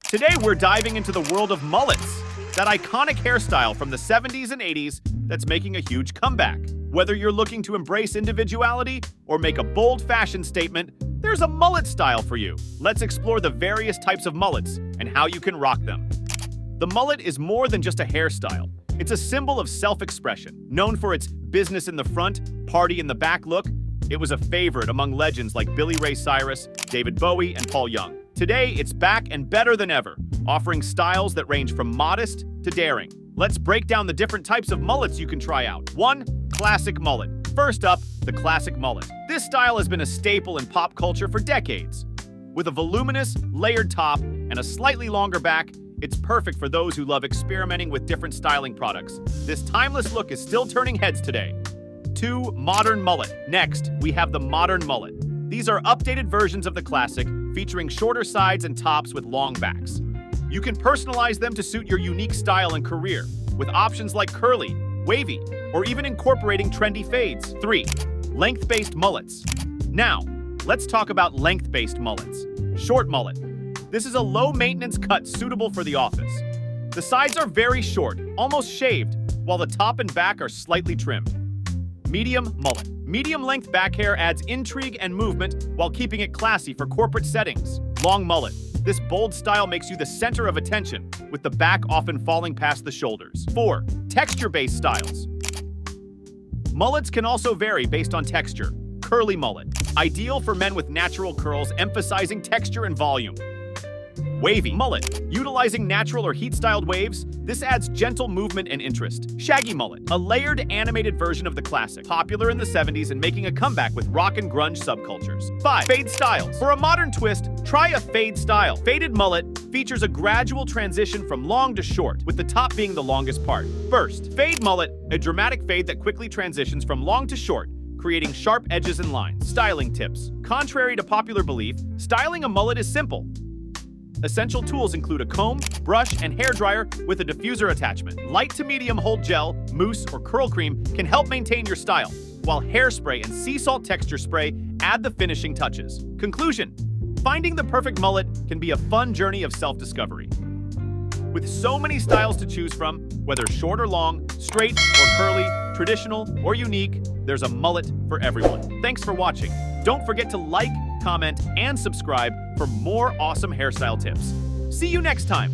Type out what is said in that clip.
Today we're diving into the world of mullets, that iconic hairstyle from the 70s and 80s that's making a huge comeback. Whether you're looking to embrace individuality or make a bold fashion statement, there's a mullet style for you. Let's explore the various types of mullets and how you can rock them. The mullet is more than just a hairstyle. It's a symbol of self-expression. Known for its business in the front, party in the back look, it was a favorite among legends like Billy Ray Cyrus, David Bowie, and Paul Young. Today, it's back and better than ever, offering styles that range from modest to daring. Let's break down the different types of mullets you can try out. 1. Classic mullet. First up, the classic mullet. This style has been a staple in pop culture for decades. With a voluminous, layered top and a slightly longer back, it's perfect for those who love experimenting with different styling products. This timeless look is still turning heads today. 2. Modern mullet. Next, we have the modern mullet. These are updated versions of the classic, featuring shorter sides and tops with long backs. You can personalize them to suit your unique style and career, with options like curly, wavy, or even incorporating trendy fades. 3. Length-based mullets. Now, let's talk about length-based mullets. Short mullet. This is a low-maintenance cut suitable for the office. The sides are very short, almost shaved, while the top and back are slightly trimmed. Medium mullet. Medium-length back hair adds intrigue and movement while keeping it classy for corporate settings. Long mullet. This bold style makes you the center of attention, with the back often falling past the shoulders. 4. Texture-based styles. Mullets can also vary based on texture. Curly mullet. Ideal for men with natural curls, emphasizing texture and volume. Wavy mullet. Utilizing natural or heat-styled waves, this adds gentle movement and interest. Shaggy mullet. A layered, animated version of the classic. Popular in the 70s and making a comeback with rock and grunge subcultures. 5. Fade styles. For a modern twist, try a fade style. Faded mullet features a gradual transition from long to short, with the top being the longest part. First, fade mullet, a dramatic fade that quickly transitions from long to short, creating sharp edges and lines. Styling tips. Contrary to popular belief, styling a mullet is simple. Essential tools include a comb, brush, and hairdryer with a diffuser attachment. Light to medium hold gel, mousse, or curl cream can help maintain your style, while hairspray and sea salt texture spray add the finishing touches. Conclusion: finding the perfect mullet can be a fun journey of self-discovery. With so many styles to choose from, whether short or long, straight or curly, traditional or unique, there's a mullet for everyone. Thanks for watching. Don't forget to like, comment, and subscribe for more awesome hairstyle tips. See you next time.